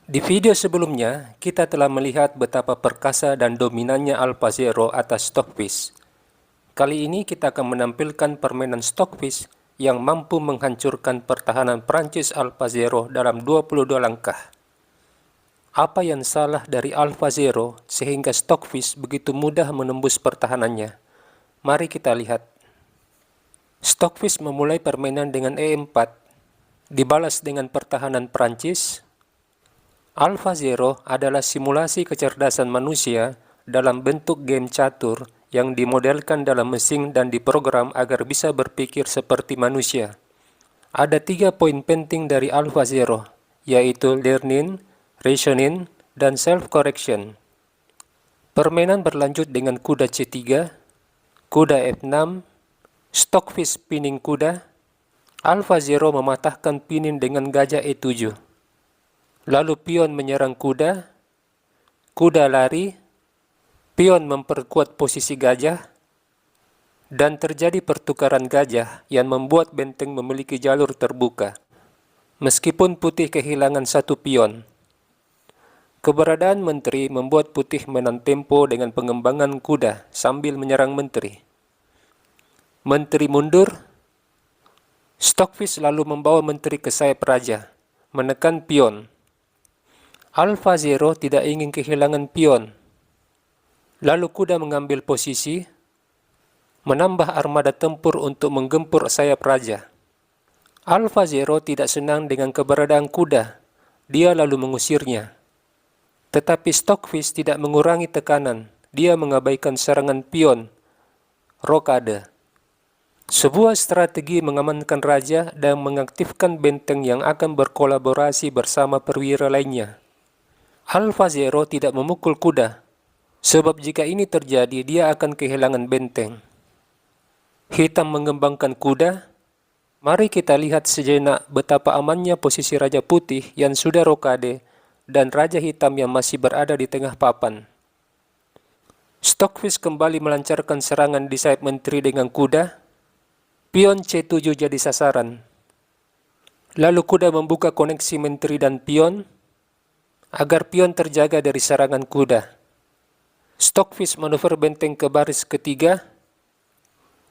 Di video sebelumnya, kita telah melihat betapa perkasa dan dominannya AlphaZero atas Stockfish. Kali ini kita akan menampilkan permainan Stockfish yang mampu menghancurkan pertahanan Prancis AlphaZero dalam 22 langkah. Apa yang salah dari AlphaZero sehingga Stockfish begitu mudah menembus pertahanannya? Mari kita lihat. Stockfish memulai permainan dengan E4, dibalas dengan pertahanan Prancis. AlphaZero adalah simulasi kecerdasan manusia dalam bentuk game catur yang dimodelkan dalam mesin dan diprogram agar bisa berpikir seperti manusia. Ada 3 poin penting dari AlphaZero, yaitu learning, reasoning, dan self-correction. Permainan berlanjut dengan kuda C3, kuda F6, Stockfish pinning kuda. AlphaZero mematahkan pinning dengan gajah E7. Lalu pion menyerang kuda, kuda lari, pion memperkuat posisi gajah, dan terjadi pertukaran gajah yang membuat benteng memiliki jalur terbuka. Meskipun putih kehilangan satu pion, keberadaan menteri membuat putih menang tempo dengan pengembangan kuda sambil menyerang menteri. Menteri mundur, Stockfish lalu membawa menteri ke sayap raja, menekan pion. AlphaZero tidak ingin kehilangan pion. Lalu kuda mengambil posisi, menambah armada tempur untuk menggempur sayap raja. AlphaZero tidak senang dengan keberadaan kuda. Dia lalu mengusirnya. Tetapi Stockfish tidak mengurangi tekanan. Dia mengabaikan serangan pion, rokade. Sebuah strategi mengamankan raja dan mengaktifkan benteng yang akan berkolaborasi bersama perwira lainnya. AlphaZero tidak memukul kuda, sebab jika ini terjadi dia akan kehilangan benteng. Hitam mengembangkan kuda. Mari kita lihat sejenak betapa amannya posisi Raja Putih yang sudah rokade dan Raja Hitam yang masih berada di tengah papan. Stockfish kembali melancarkan serangan di sayap menteri dengan kuda. Pion C7 jadi sasaran. Lalu kuda membuka koneksi menteri dan pion agar pion terjaga dari serangan kuda. Stockfish manuver benteng ke baris ketiga,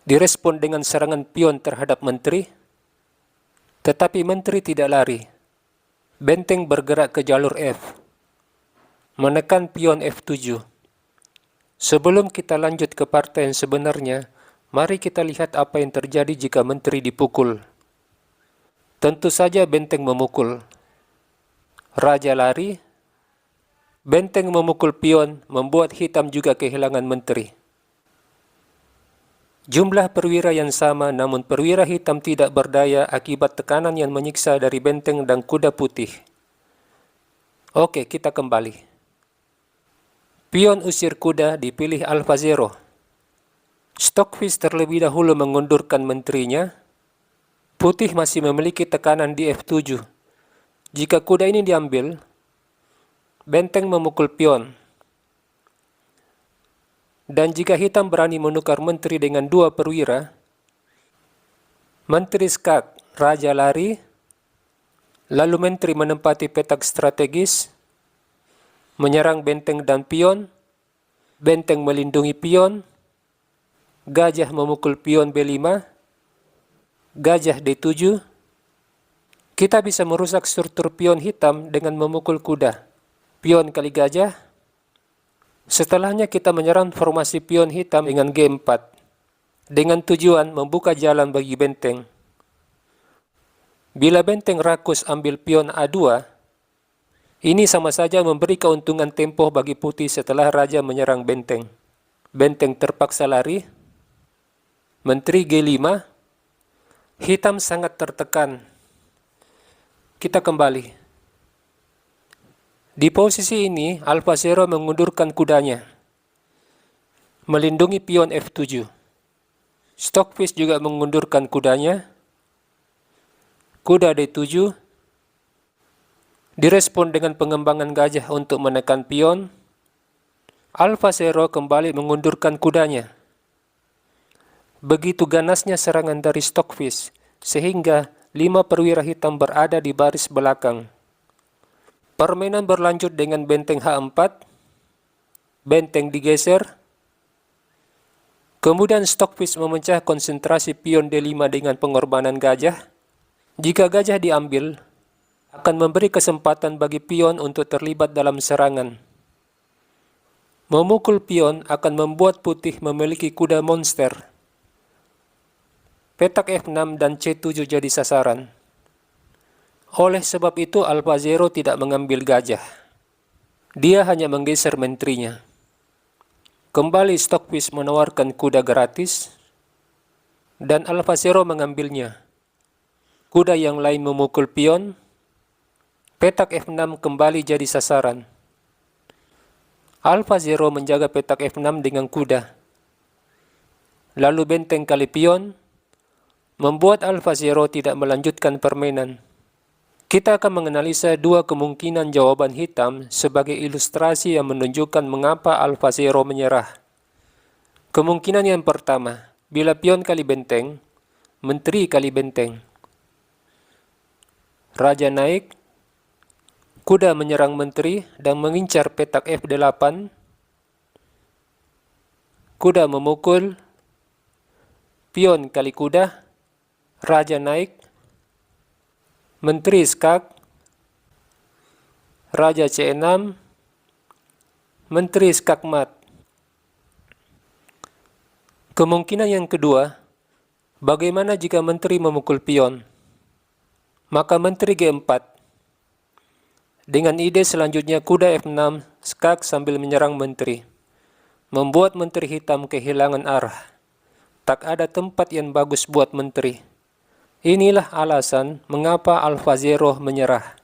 direspon dengan serangan pion terhadap menteri, tetapi menteri tidak lari. Benteng bergerak ke jalur F, menekan pion F7. Sebelum kita lanjut ke partai yang sebenarnya, mari kita lihat apa yang terjadi jika menteri dipukul. Tentu saja benteng memukul. Raja lari. Benteng memukul pion membuat hitam juga kehilangan menteri. Jumlah perwira yang sama, namun perwira hitam tidak berdaya akibat tekanan yang menyiksa dari benteng dan kuda putih. Oke, kita kembali. Pion usir kuda dipilih AlphaZero. Stockfish terlebih dahulu mengundurkan menterinya. Putih masih memiliki tekanan di F7. Jika kuda ini diambil, benteng memukul pion. Dan jika hitam berani menukar menteri dengan 2 perwira, menteri skak, raja lari, lalu menteri menempati petak strategis, menyerang benteng dan pion, benteng melindungi pion, gajah memukul pion B5, gajah D7. Kita bisa merusak struktur pion hitam dengan memukul kuda. Pion kali gajah. Setelahnya kita menyerang formasi pion hitam dengan G4, dengan tujuan membuka jalan bagi benteng. Bila benteng rakus ambil pion A2, ini sama saja memberi keuntungan tempo bagi putih setelah raja menyerang benteng. Benteng terpaksa lari. Menteri G5. Hitam sangat tertekan. Kita kembali. Di posisi ini, AlphaZero mengundurkan kudanya, melindungi pion F7. Stockfish juga mengundurkan kudanya. Kuda D7, direspon dengan pengembangan gajah untuk menekan pion. AlphaZero kembali mengundurkan kudanya. Begitu ganasnya serangan dari Stockfish, sehingga 5 perwira hitam berada di baris belakang. Permainan berlanjut dengan benteng H4, benteng digeser, kemudian Stockfish memecah konsentrasi pion D5 dengan pengorbanan gajah. Jika gajah diambil, akan memberi kesempatan bagi pion untuk terlibat dalam serangan. Memukul pion akan membuat putih memiliki kuda monster. Petak F6 dan C7 jadi sasaran. Oleh sebab itu Alfa Zero tidak mengambil gajah. Dia hanya menggeser menterinya. Kembali Stockfish menawarkan kuda gratis, dan Alfa Zero mengambilnya. Kuda yang lain memukul pion, petak F6 kembali jadi sasaran. Alfa Zero menjaga petak F6 dengan kuda. Lalu benteng kali pion, membuat Alfa Zero tidak melanjutkan permainan. Kita akan menganalisa dua kemungkinan jawaban hitam sebagai ilustrasi yang menunjukkan mengapa Alfa Zero menyerah. Kemungkinan yang pertama, bila pion kali benteng, menteri kali benteng. Raja naik, kuda menyerang menteri dan mengincar petak F8. Kuda memukul, pion kali kuda, raja naik, menteri skak, raja C6, menteri skak mat. Kemungkinan yang kedua, bagaimana jika menteri memukul pion? Maka menteri G4. Dengan ide selanjutnya kuda F6, skak sambil menyerang menteri. Membuat menteri hitam kehilangan arah. Tak ada tempat yang bagus buat menteri. Inilah alasan mengapa Alfa Zero menyerah.